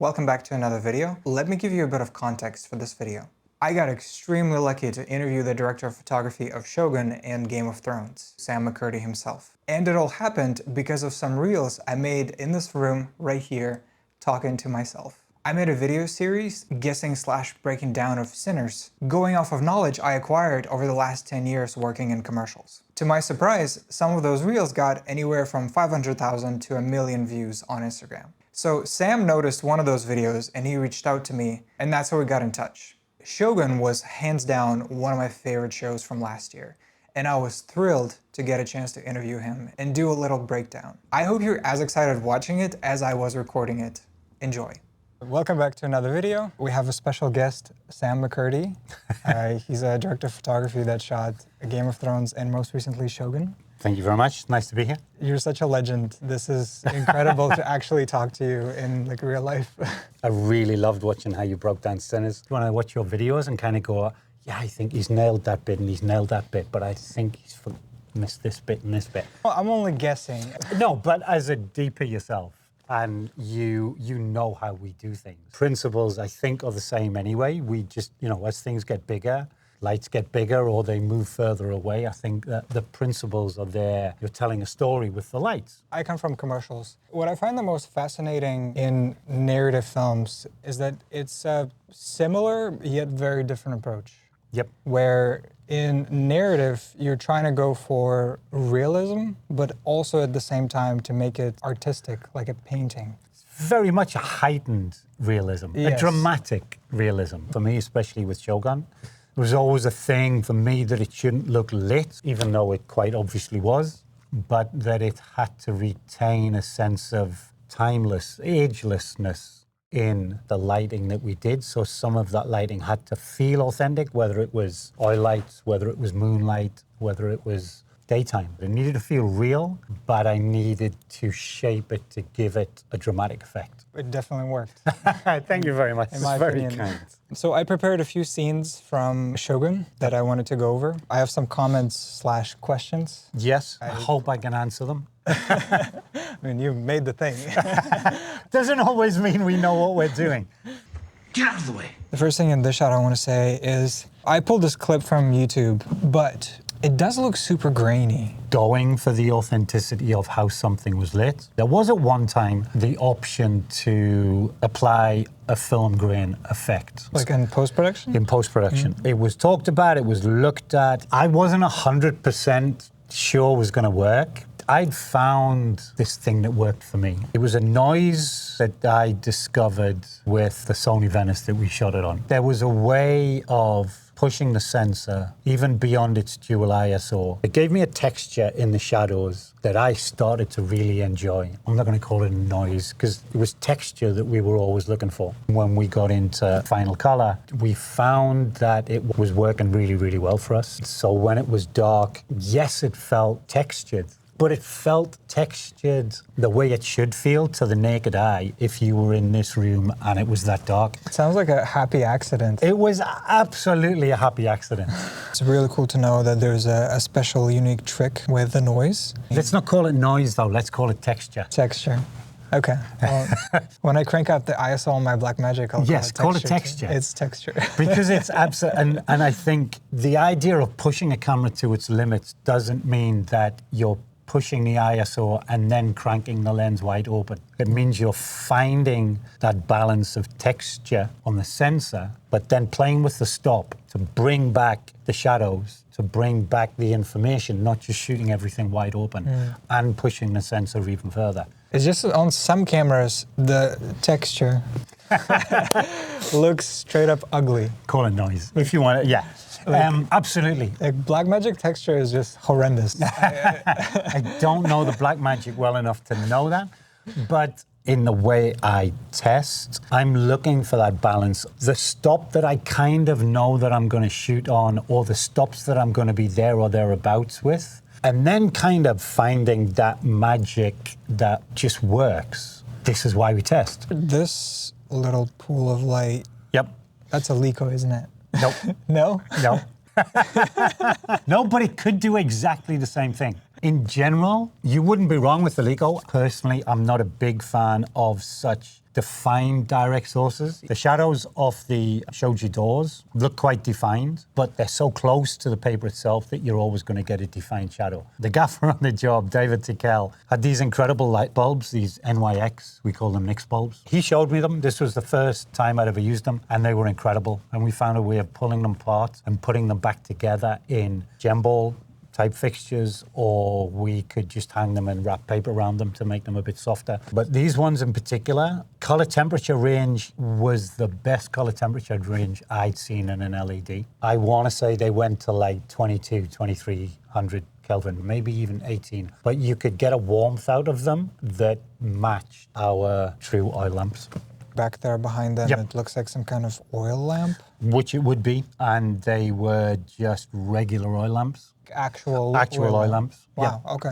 Welcome back to another video. Let me give you a bit of context for this video. I got extremely lucky to interview the director of photography of Shogun and Game of Thrones, Sam McCurdy himself. And it all happened because of some reels I made in this room right here, talking to myself. I made a video series, guessing/breaking down of sinners, going off of knowledge I acquired over the last 10 years working in commercials. To my surprise, some of those reels got anywhere from 500,000 to 1 million views on Instagram. So Sam noticed one of those videos and he reached out to me, and that's how we got in touch. Shogun was hands down one of my favorite shows from last year, and I was thrilled to get a chance to interview him and do a little breakdown. I hope you're as excited watching it as I was recording it. Enjoy. Welcome back to another video. We have a special guest, Sam McCurdy. He's a director of photography that shot Game of Thrones and most recently Shogun. Thank you very much. Nice to be here. You're such a legend. This is incredible to actually talk to you in like real life. I really loved watching how you broke down sinners. When I watch your videos and kind of go, yeah, I think he's nailed that bit and he's nailed that bit, but I think he's missed this bit and this bit. Well, I'm only guessing. No, but as a DP yourself, and you know how we do things. Principles, I think, are the same anyway. We just, as things get bigger, lights get bigger or they move further away, I think that the principles are there. You're telling a story with the lights. I come from commercials. What I find the most fascinating in narrative films is that it's a similar yet very different approach. Yep. Where in narrative, you're trying to go for realism, but also at the same time to make it artistic, like a painting. Very much a heightened realism, yes. A dramatic realism. For me, especially with Shogun, it was always a thing for me that it shouldn't look lit, even though it quite obviously was, but that it had to retain a sense of timeless, agelessness in the lighting that we did. So some of that lighting had to feel authentic, whether it was oil lights, whether it was moonlight, whether it was daytime. It needed to feel real, but I needed to shape it to give it a dramatic effect. It definitely worked. Thank you very much. In my very opinion. kind. So I prepared a few scenes from Shogun that I wanted to go over. I have some comments/questions. Yes, I hope I can answer them. I mean, you made the thing. Doesn't always mean we know what we're doing. Get out of the way. The first thing in this shot I want to say is, I pulled this clip from YouTube, but it does look super grainy. Going for the authenticity of how something was lit. There was at one time the option to apply a film grain effect. Like in post-production? In post-production. It was talked about, it was looked at. I wasn't 100% sure it was going to work. I'd found this thing that worked for me. It was a noise that I discovered with the Sony Venice that we shot it on. There was a way of pushing the sensor even beyond its dual ISO. It gave me a texture in the shadows that I started to really enjoy. I'm not going to call it a noise because it was texture that we were always looking for. When we got into final color, we found that it was working really, really well for us. So when it was dark, yes, it felt textured, but it felt textured the way it should feel to the naked eye if you were in this room and it was that dark. It sounds like a happy accident. It was absolutely a happy accident. It's really cool to know that there's a special, unique trick with the noise. Let's not call it noise though, let's call it texture. Texture. Okay. Well, when I crank up the ISO on my Blackmagic, I'll call it texture. It's texture. Because it's absolutely, and I think the idea of pushing a camera to its limits doesn't mean that you're pushing the ISO and then cranking the lens wide open. It means you're finding that balance of texture on the sensor, but then playing with the stop to bring back the shadows, to bring back the information, not just shooting everything wide open and pushing the sensor even further. It's just on some cameras, the texture looks straight up ugly. Call it noise, if you want it, yeah. Absolutely. Like Blackmagic texture is just horrendous. I don't know the Blackmagic well enough to know that, but in the way I test, I'm looking for that balance. The stop that I kind of know that I'm going to shoot on, or the stops that I'm going to be there or thereabouts with, and then kind of finding that magic that just works. This is why we test. This little pool of light, Yep. that's a Leica, isn't it? Nope. No? No. No, but it could do exactly the same thing. In general, you wouldn't be wrong with the Lico. Personally, I'm not a big fan of such defined direct sources. The shadows of the shoji doors look quite defined, but they're so close to the paper itself that you're always going to get a defined shadow. The gaffer on the job, David Tickell, had these incredible light bulbs, these NYX, we call them NYX bulbs. He showed me them. This was the first time I'd ever used them, and they were incredible. And we found a way of pulling them apart and putting them back together in gem ball type fixtures, or we could just hang them and wrap paper around them to make them a bit softer. But these ones in particular, color temperature range was the best color temperature range I'd seen in an LED. I want to say they went to like 22, 2300 Kelvin, maybe even 18. But you could get a warmth out of them that matched our true oil lamps. Back there behind them, Yep. it looks like some kind of oil lamp. Which it would be, and they were just regular oil lamps. Actual Oil lamps. Wow, Yeah. okay.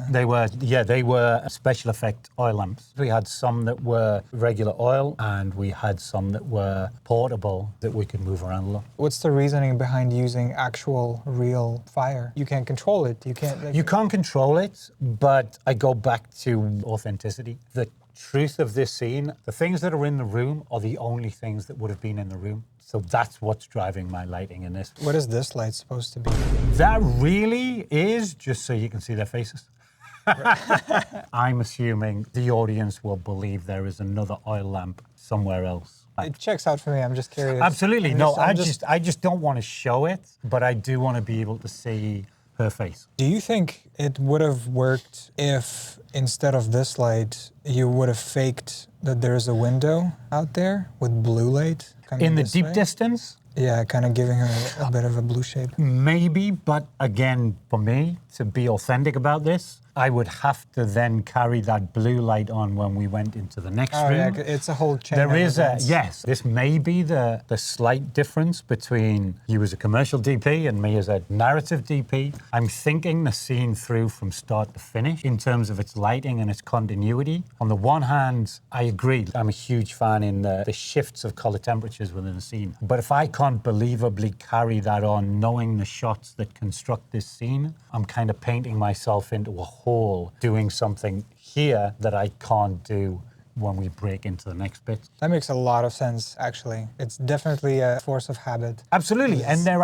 They were special effect oil lamps. We had some that were regular oil, and we had some that were portable that we could move around a lot. What's the reasoning behind using actual real fire? You can't control it. You can't. Like, You can't control it, but I go back to authenticity. The truth of this scene, the things that are in the room are the only things that would have been in the room. So that's what's driving my lighting in this. What is this light supposed to be? That really is just so you can see their faces. I'm assuming the audience will believe there is another oil lamp somewhere else. It checks out for me. I'm just curious. Absolutely. I'm No, just- I just don't want to show it, but I do want to be able to see her face. Do you think it would have worked if instead of this light, you would have faked that there's a window out there with blue light coming In the this deep way? distance, Yeah, kind of giving her a bit of a blue shape. maybe, but again, for me, to be authentic about this, I would have to then carry that blue light on when we went into the next Oh room. yeah, it's a whole chain. There of is events. yes, this may be the slight difference between you as a commercial DP and me as a narrative DP. I'm thinking the scene through from start to finish in terms of its lighting and its continuity. On the one hand, I agree. I'm a huge fan in the shifts of color temperatures within the scene. But if I can't believably carry that on, knowing the shots that construct this scene, I'm kind of painting myself into a hole, doing something here that I can't do when we break into the next bit. That makes a lot of sense, actually. It's definitely a force of habit. Absolutely, and there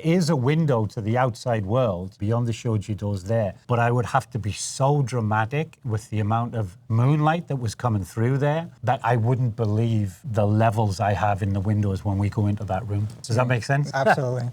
is a window to the outside world beyond the shoji doors there, but I would have to be so dramatic with the amount of moonlight that was coming through there that I wouldn't believe the levels I have in the windows when we go into that room. Does that make sense? Absolutely.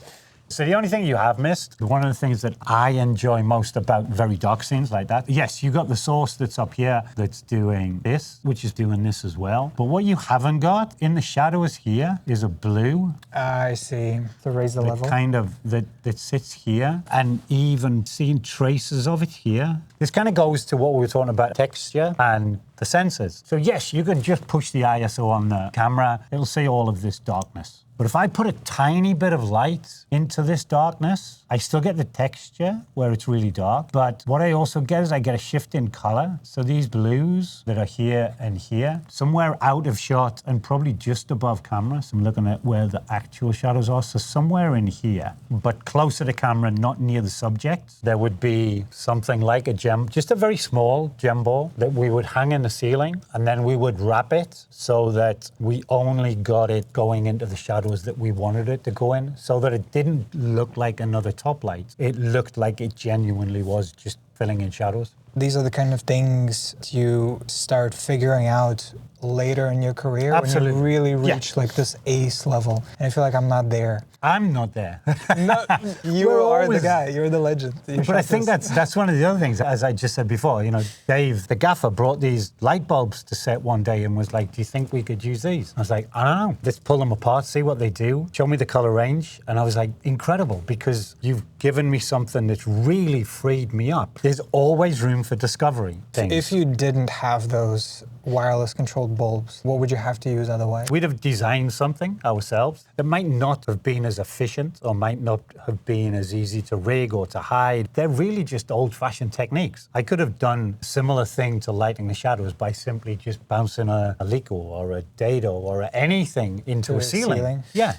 So the only thing you have missed, one of the things that I enjoy most about very dark scenes like that, yes, you got the source that's up here that's doing this, which is doing this as well. But what you haven't got in the shadows here is a blue I see. To raise the that level. kind of that sits here, and even seeing traces of it here. This kind of goes to what we were talking about, texture and the sensors. So yes, you can just push the ISO on the camera, it'll see all of this darkness. But if I put a tiny bit of light into this darkness, I still get the texture where it's really dark. But what I also get is I get a shift in color. So these blues that are here and here, somewhere out of shot and probably just above camera. So I'm looking at where the actual shadows are. So somewhere in here, but closer to camera, not near the subject, there would be something like a gem, just a very small gem ball that we would hang in the ceiling, and then we would wrap it so that we only got it going into the shadows that we wanted it to go in, so that it didn't look like another top light. It looked like it genuinely was just filling in shadows. These are the kind of things you start figuring out later in your career Absolutely. when you really Yeah. reach like this ace level. And I feel like I'm not there. I'm not there. No, you We're are always- the guy. You're the legend. You But I shot think this. that's one of the other things, as I just said before, you know, Dave, the gaffer, brought these light bulbs to set one day and was like, do you think we could use these? I was like, I don't know. Let's pull them apart, see what they do. Show me the color range. And I was like, incredible, because you've given me something that's really freed me up. There's always room for discovery things. If you didn't have those, wireless controlled bulbs. What would you have to use otherwise? We'd have designed something ourselves that might not have been as efficient or might not have been as easy to rig or to hide. They're really just old-fashioned techniques. I could have done a similar thing to lighting the shadows by simply just bouncing a Lico or a dado or anything into To a a ceiling. ceiling. Yeah.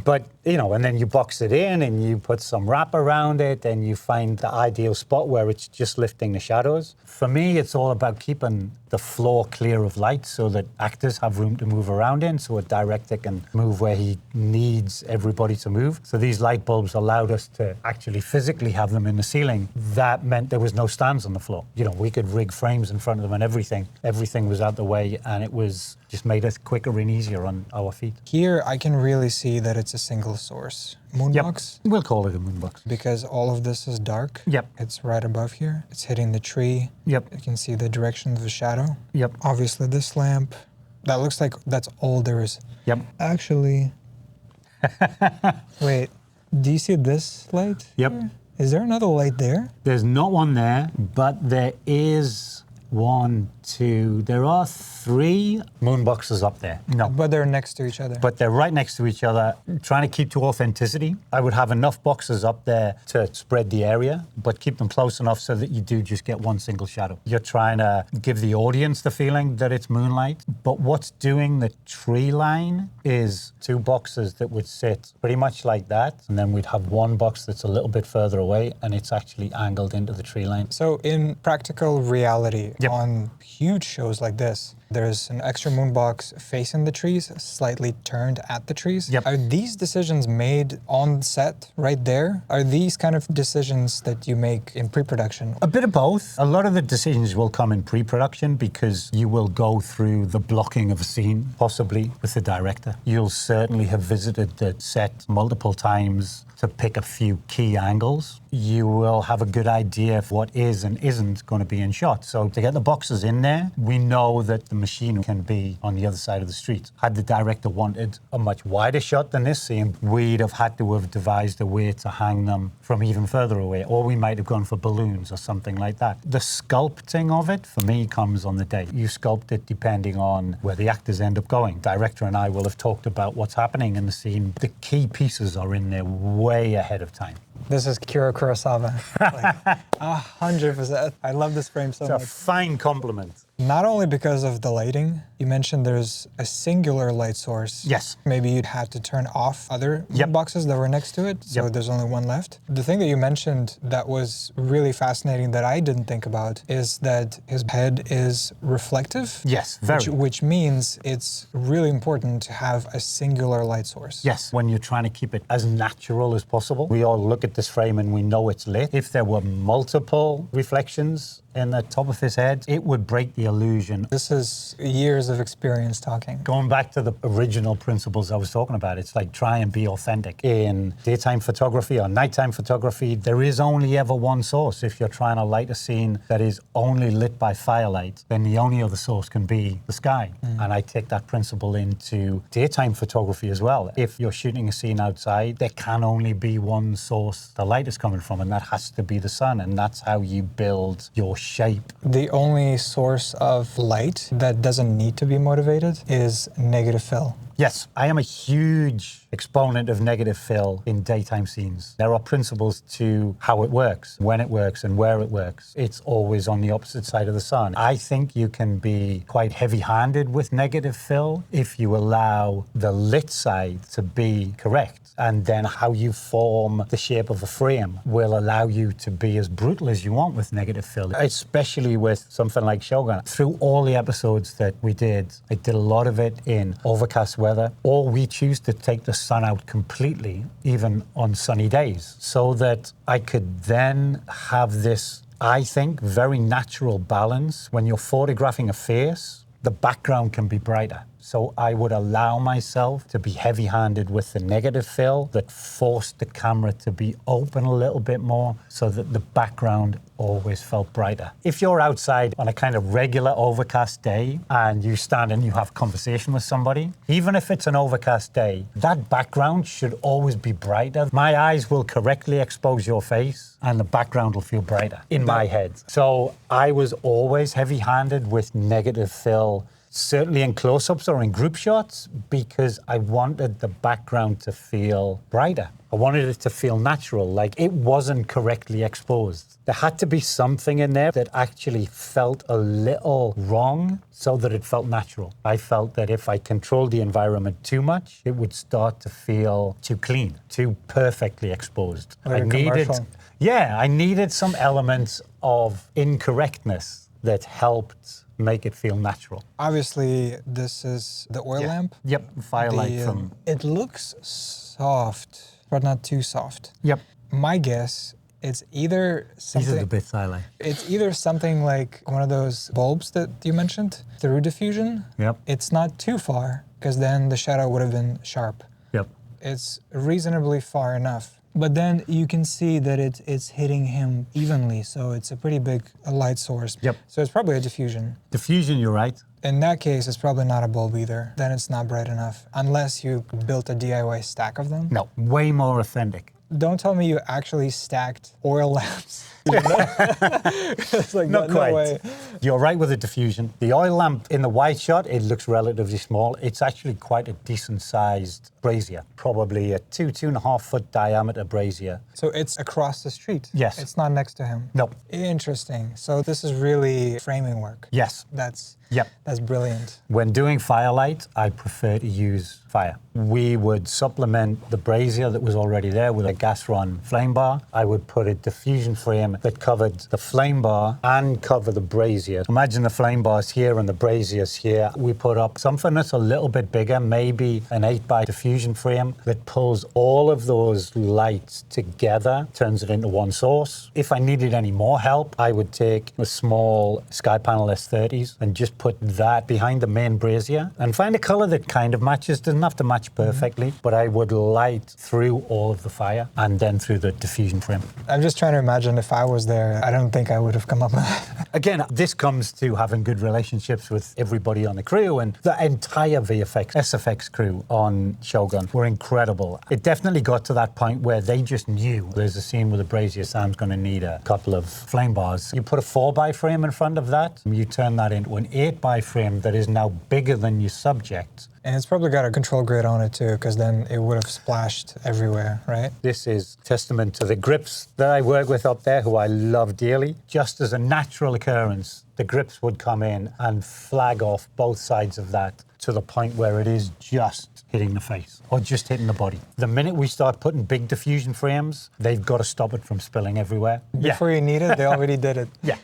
But, you know, and then you box it in and you put some wrap around it and you find the ideal spot where it's just lifting the shadows. For me, it's all about keeping the floor clear of light so that actors have room to move around in, so a director can move where he needs everybody to move. So these light bulbs allowed us to actually physically have them in the ceiling. That meant there was no stands on the floor. You know, we could rig frames in front of them and everything. Everything was out the way, and it was just made us quicker and easier on our feet. Here, I can really see that it's a single source. Moonbox? We'll call it a moonbox. Because all of this is dark. Yep. It's right above here. It's hitting the tree. Yep. You can see the direction of the shadow. Yep. Obviously, this lamp, that looks like that's all there is. Yep. Actually, wait, do you see this light? Yep. here? Is there another light there? There's not one there, but there is one, two, there are 3 moonboxes up there. No. But they're next to each other. But they're right next to each other, trying to keep to authenticity. I would have enough boxes up there to spread the area, but keep them close enough so that you do just get one single shadow. You're trying to give the audience the feeling that it's moonlight, but what's doing the tree line is 2 boxes that would sit pretty much like that, and then we'd have one box that's a little bit further away, and it's actually angled into the tree line. So in practical reality, Yep. on huge shows like this, there's an extra moonbox facing the trees, slightly turned at the trees. Yep. Are these decisions made on set right there? Are these kind of decisions that you make in pre-production? A bit of both. A lot of the decisions will come in pre-production because you will go through the blocking of a scene, possibly with the director. You'll certainly have visited the set multiple times to pick a few key angles. You will have a good idea of what is and isn't going to be in shot. So to get the boxes in there, we know that the machine can be on the other side of the street. Had the director wanted a much wider shot than this scene, we'd have had to have devised a way to hang them from even further away, or we might have gone for balloons or something like that. The sculpting of it, for me, comes on the day. You sculpt it depending on where the actors end up going. Director and I will have talked about what's happening in the scene. The key pieces are in there way ahead of time. This is Kira Kurosawa. Like, 100%. I love this frame so It's a much. fine compliment. Not only because of the lighting, you mentioned there's a singular light source. Yes. Maybe you'd have to turn off other Yep. boxes that were next to it, so Yep. there's only one left. The thing that you mentioned that was really fascinating that I didn't think about is that his head is reflective. Yes, very. Which means it's really important to have a singular light source. Yes, when you're trying to keep it as natural as possible. We all look at this frame and we know it's lit. If there were multiple reflections in the top of his head, it would break the illusion. This is years of experience talking. Going back to the original principles I was talking about, it's like try and be authentic. In daytime photography or nighttime photography, there is only ever one source. If you're trying to light a scene that is only lit by firelight, then the only other source can be the sky. And I take that principle into daytime photography as well. If you're shooting a scene outside, there can only be one source the light is coming from, and that has to be the sun. And that's how you build your shape. The only source of light that doesn't need to be motivated is negative fill. Yes, I am a huge exponent of negative fill in daytime scenes. There are principles to how it works, when it works, and where it works. It's always on the opposite side of the sun. I think you can be quite heavy-handed with negative fill if you allow the lit side to be correct. And then how you form the shape of a frame will allow you to be as brutal as you want with negative fill, especially with something like Shogun. Through all the episodes that we did, I did a lot of it in overcast weather, or we choose to take the sun out completely, even on sunny days, so that I could then have this, I think, very natural balance. When you're photographing a face, the background can be brighter. So I would allow myself to be heavy-handed with the negative fill that forced the camera to be open a little bit more so that the background always felt brighter. If you're outside on a kind of regular overcast day and you stand and you have conversation with somebody, even if it's an overcast day, that background should always be brighter. My eyes will correctly expose your face and the background will feel brighter in my head. So I was always heavy-handed with negative fill, certainly in close-ups or in group shots, because I wanted the background to feel brighter. I wanted it to feel natural, like it wasn't correctly exposed. There had to be something in there that actually felt a little wrong so that it felt natural. I felt that if I controlled the environment too much, it would start to feel too clean, too perfectly exposed. Like a commercial. I needed some elements of incorrectness that helped make it feel natural. Obviously, this is the oil lamp. Yep, Firelight from... It looks soft, but not too soft. Yep. My guess, it's either something... These are the bits I like. It's either something like one of those bulbs that you mentioned, through diffusion. Yep. It's not too far, because then the shadow would have been sharp. Yep. It's reasonably far enough. But then you can see that it's hitting him evenly, so it's a pretty big light source. Yep. So it's probably a diffusion. Diffusion, you're right. In that case, it's probably not a bulb either. Then it's not bright enough, unless you built a DIY stack of them. No, way more authentic. Don't tell me you actually stacked oil lamps. It's like, Not no quite. way. You're right with the diffusion. The oil lamp in the wide shot, it looks relatively small. It's actually quite a decent sized brazier, probably a 2.5 foot diameter brazier. So it's across the street. Yes. It's not next to him. No. Interesting. So this is really framing work. Yes. That's Yep. brilliant. When doing Firelight, I prefer to use fire. We would supplement the brazier that was already there with a gas run flame bar. I would put a diffusion frame that covered the flame bar and cover the brazier. Imagine the flame bar's here and the brazier's here. We put up something that's a little bit bigger, maybe an 8x diffusion frame that pulls all of those lights together, turns it into one source. If I needed any more help, I would take a small Sky Panel S30s and just put that behind the main brazier and find a color that kind of matches. Doesn't have to match perfectly, but I would light through all of the fire and then through the diffusion frame. I'm just trying to imagine if I was there, I don't think I would have come up with that. Again, this comes to having good relationships with everybody on the crew, and the entire VFX, SFX crew on Shogun were incredible. It definitely got to that point where they just knew there's a scene with a brazier, Sam's going to need a couple of flame bars. You put a 4x frame in front of that, you turn that into an 8x frame that is now bigger than your subject. And it's probably got a control grid on it too, because then it would have splashed everywhere, right? This is testament to the grips that I work with up there, who I love dearly. Just as a natural occurrence, the grips would come in and flag off both sides of that to the point where it is just hitting the face or just hitting the body. The minute we start putting big diffusion frames, they've got to stop it from spilling everywhere. Before you need it, they already did it. Yeah.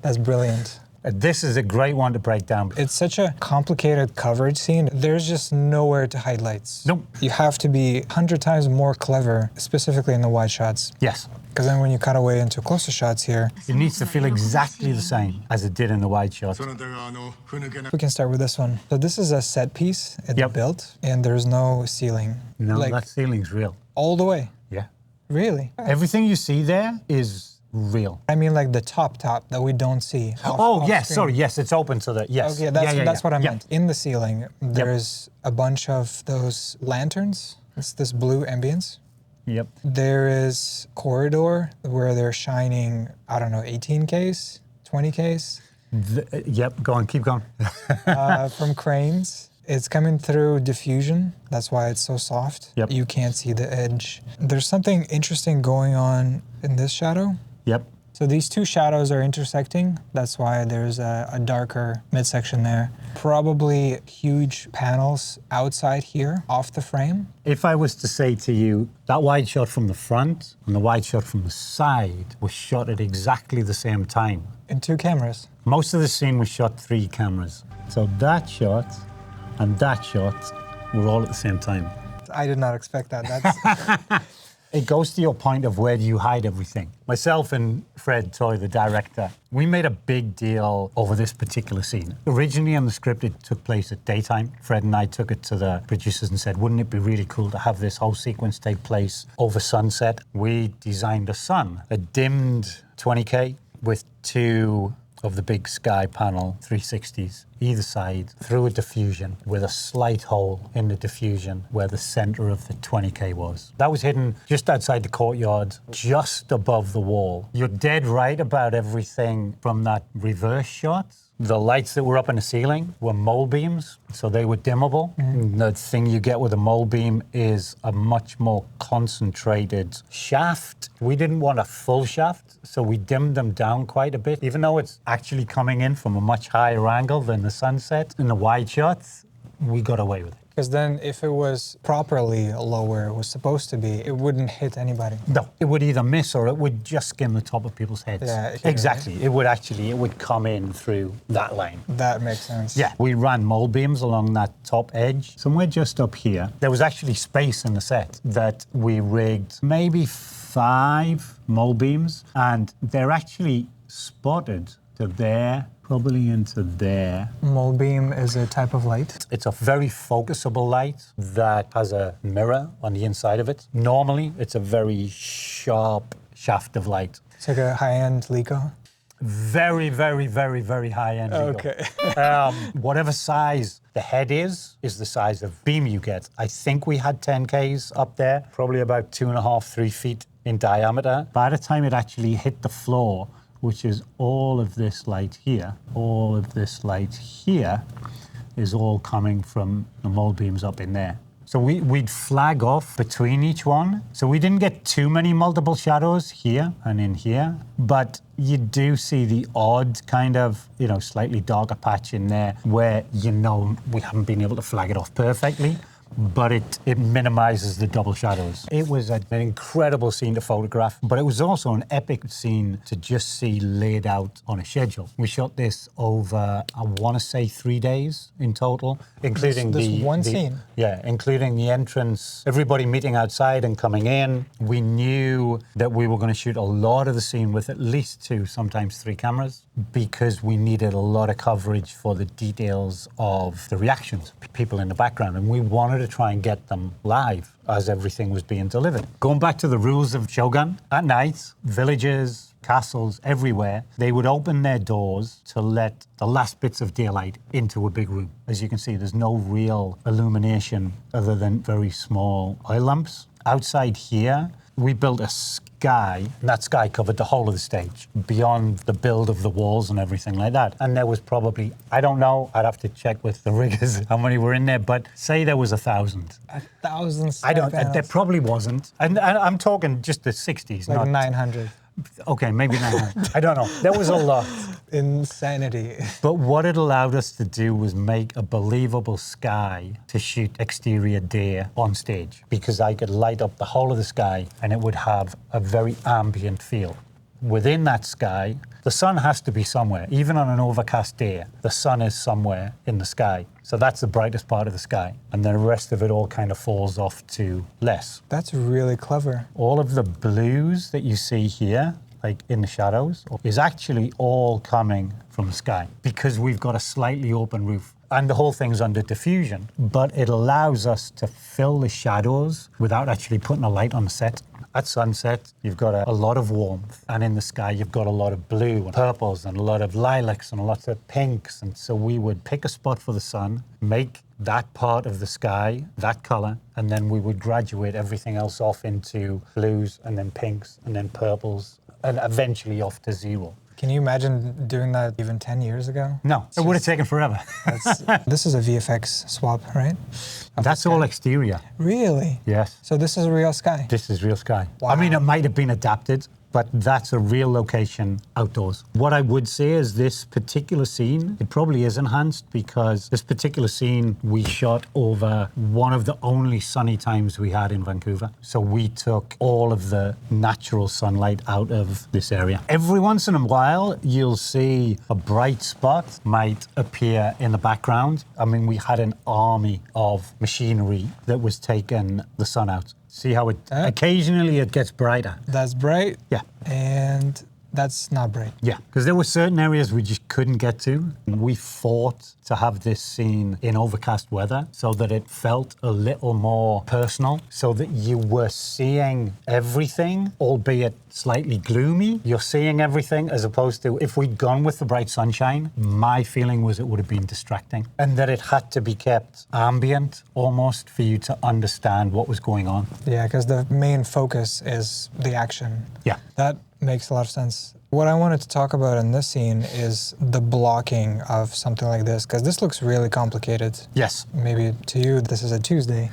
That's brilliant. This is a great one to break down. It's such a complicated coverage scene. There's just nowhere to hide lights. Nope. You have to be 100 times more clever, specifically in the wide shots. Yes. Because then when you cut away into closer shots here, It needs to feel exactly the same as it did in the wide shot. we can start with this one. So this is a set piece it's Yep. built, and there's no ceiling. No, like, that ceiling's real. all the way. Yeah. Really? Everything you see there is real. I mean like the top that we don't see. Oh, yes, sorry, yes, it's open to the, yes. Okay, that's what I Yeah. meant. In the ceiling, there's a bunch of those lanterns. It's this blue ambience. Yep. There is corridor where they're shining, I don't know, 18Ks, 20Ks Yep, go on, keep going. from cranes. It's coming through diffusion. That's why it's so soft. Yep. You can't see the edge. There's something interesting going on in this shadow. Yep. So these two shadows are intersecting. That's why there's a darker midsection there. Probably huge panels outside here off the frame. If I was to say to you, that wide shot from the front and the wide shot from the side was shot at exactly the same time. In two cameras. Most of the scene was shot 3 cameras. So that shot and that shot were all at the same time. I did not expect that. That's It goes to your point of where do you hide everything. Myself and Fred Toy, the director, we made a big deal over this particular scene. Originally on the script, it took place at daytime. Fred and I took it to the producers and said, wouldn't it be really cool to have this whole sequence take place over sunset? We designed a sun, a dimmed 20K with two of the big sky panel 360s either side through a diffusion with a slight hole in the diffusion where the center of the 20K was. That was hidden just outside the courtyard, just above the wall. You're dead right about everything from that reverse shot. The lights that were up in the ceiling were mole beams, so they were dimmable. The thing you get with a mole beam is a much more concentrated shaft. We didn't want a full shaft, so we dimmed them down quite a bit. Even though it's actually coming in from a much higher angle than the sunset in the wide shots, we got away with it. Because then if it was properly low where it was supposed to be, it wouldn't hit anybody. No, it would either miss or it would just skim the top of people's heads. Yeah, exactly. It would come in through that line. That makes sense. Yeah, we ran mole beams along that top edge. Somewhere just up here, there was actually space in the set that we rigged maybe 5 mole beams, and they're actually spotted to there, probably into there. Mole beam is a type of light. It's a very focusable light that has a mirror on the inside of it. Normally, it's a very sharp shaft of light. It's like a high-end Leica. Very, very, very, very high-end. Okay. Whatever size the head is the size of beam you get. I think we had 10Ks up there, probably about 2.5, 3 feet in diameter. By the time it actually hit the floor, which is all of this light here, all of this light here is all coming from the mole beams up in there. So we'd flag off between each one. So we didn't get too many multiple shadows here and in here, but you do see the odd kind of, slightly darker patch in there where, we haven't been able to flag it off perfectly, but it minimizes the double shadows. It was an incredible scene to photograph, but it was also an epic scene to just see laid out on a schedule. We shot this over, I want to say 3 days in total, including this one scene? Yeah, including the entrance, everybody meeting outside and coming in. We knew that we were going to shoot a lot of the scene with at least 2, sometimes 3 cameras, because we needed a lot of coverage for the details of the reactions, people in the background, and we wanted to try and get them live as everything was being delivered. Going back to the rules of Shogun, at night, villages, castles everywhere, they would open their doors to let the last bits of daylight into a big room. As you can see, there's no real illumination other than very small oil lamps. Outside here, we built a sky, and that sky covered the whole of the stage, beyond the build of the walls and everything like that. And there was probably, I don't know, I'd have to check with the riggers how many were in there, but say there was 1,000. 1,000 I don't, there probably wasn't. And I'm talking just the 60s, like not 900. Okay, maybe 900. I don't know. There was a lot. Insanity. But what it allowed us to do was make a believable sky to shoot exterior day on stage, because I could light up the whole of the sky and it would have a very ambient feel. Within that sky, the sun has to be somewhere. Even on an overcast day, the sun is somewhere in the sky. So that's the brightest part of the sky. And the rest of it all kind of falls off to less. That's really clever. All of the blues that you see here, like in the shadows, is actually all coming from the sky, because we've got a slightly open roof. And the whole thing's under diffusion, but it allows us to fill the shadows without actually putting a light on the set. At sunset, you've got a lot of warmth, and in the sky, you've got a lot of blue and purples and a lot of lilacs and lots of pinks. And so we would pick a spot for the sun, make that part of the sky that color, and then we would graduate everything else off into blues and then pinks and then purples and eventually off to zero. Can you imagine doing that even 10 years ago? No, it would have taken forever. This is a VFX swap, right? That's all exterior. Really? Yes. So this is a real sky? This is real sky. Wow. I mean, it might have been adapted, but that's a real location outdoors. What I would say is this particular scene, it probably is enhanced because this particular scene we shot over one of the only sunny times we had in Vancouver. So we took all of the natural sunlight out of this area. Every once in a while, you'll see a bright spot might appear in the background. I mean, we had an army of machinery that was taking the sun out. See how it, occasionally it gets brighter. That's bright. Yeah. And that's not bright. Yeah, because there were certain areas we just couldn't get to. We fought to have this scene in overcast weather so that it felt a little more personal, so that you were seeing everything, albeit slightly gloomy. You're seeing everything, as opposed to if we'd gone with the bright sunshine, my feeling was it would have been distracting, and that it had to be kept ambient almost for you to understand what was going on. Yeah, because the main focus is the action. Yeah. That makes a lot of sense. What I wanted to talk about in this scene is the blocking of something like this, because this looks really complicated. Yes. Maybe to you, this is a Tuesday.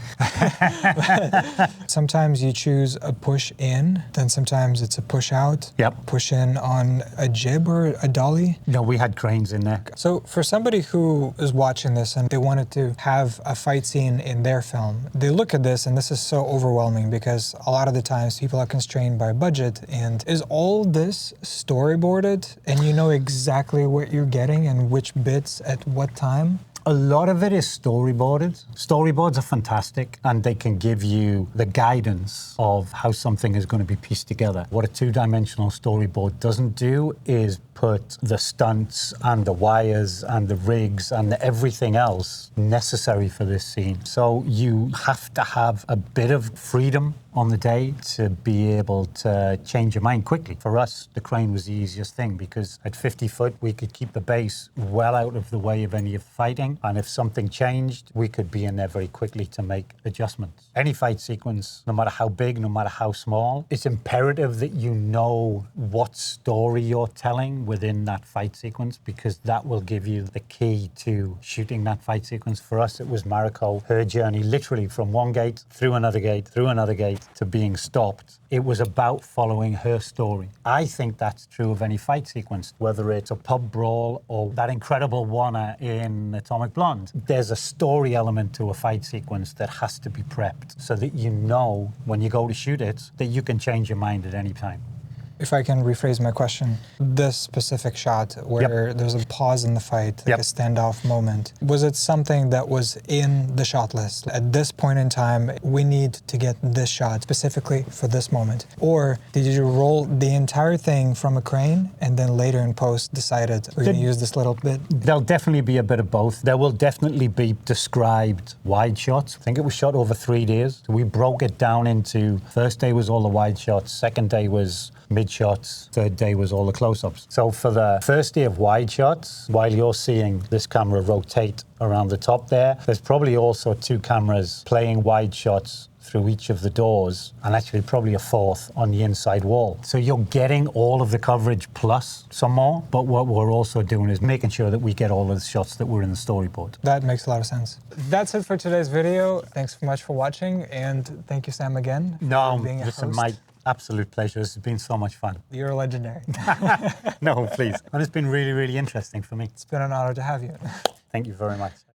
Sometimes you choose a push in, then sometimes it's a push out. Yep. Push in on a jib or a dolly. No, we had cranes in there. So for somebody who is watching this and they wanted to have a fight scene in their film, they look at this and this is so overwhelming because a lot of the times people are constrained by budget. And is all this storyboarded and you know exactly what you're getting and which bits at what time? A lot of it is storyboarded. Storyboards are fantastic and they can give you the guidance of how something is going to be pieced together. What a two-dimensional storyboard doesn't do is put the stunts and the wires and the rigs and the everything else necessary for this scene. So you have to have a bit of freedom on the day to be able to change your mind quickly. For us, the crane was the easiest thing because at 50 foot, we could keep the base well out of the way of any of the fighting. And if something changed, we could be in there very quickly to make adjustments. Any fight sequence, no matter how big, no matter how small, it's imperative that you know what story you're telling within that fight sequence, because that will give you the key to shooting that fight sequence. For us, it was Mariko, her journey literally from one gate, through another gate, through another gate, to being stopped. It was about following her story. I think that's true of any fight sequence, whether it's a pub brawl or that incredible one in Atomic Blonde. There's a story element to a fight sequence that has to be prepped so that you know when you go to shoot it that you can change your mind at any time. If I can rephrase my question, this specific shot where there's a pause in the fight, like a standoff moment, was it something that was in the shot list? At this point in time, we need to get this shot specifically for this moment. Or did you roll the entire thing from a crane and then later in post decided we're going to use this little bit? There'll definitely be a bit of both. There will definitely be described wide shots. I think it was shot over 3 days. We broke it down into, first day was all the wide shots, second day was mid shots, third day was all the close-ups. So for the first day of wide shots, while you're seeing this camera rotate around the top there's probably also 2 cameras playing wide shots through each of the doors, and actually probably a 4th on the inside wall. So you're getting all of the coverage plus some more, but what we're also doing is making sure that we get all of the shots that were in the storyboard. That makes a lot of sense. That's it for today's video. Thanks so much for watching, and thank you, Sam, again for being a listen, host. my absolute pleasure. This has been so much fun. You're legendary. No, please. And it's been really, really interesting for me. It's been an honor to have you. Thank you very much.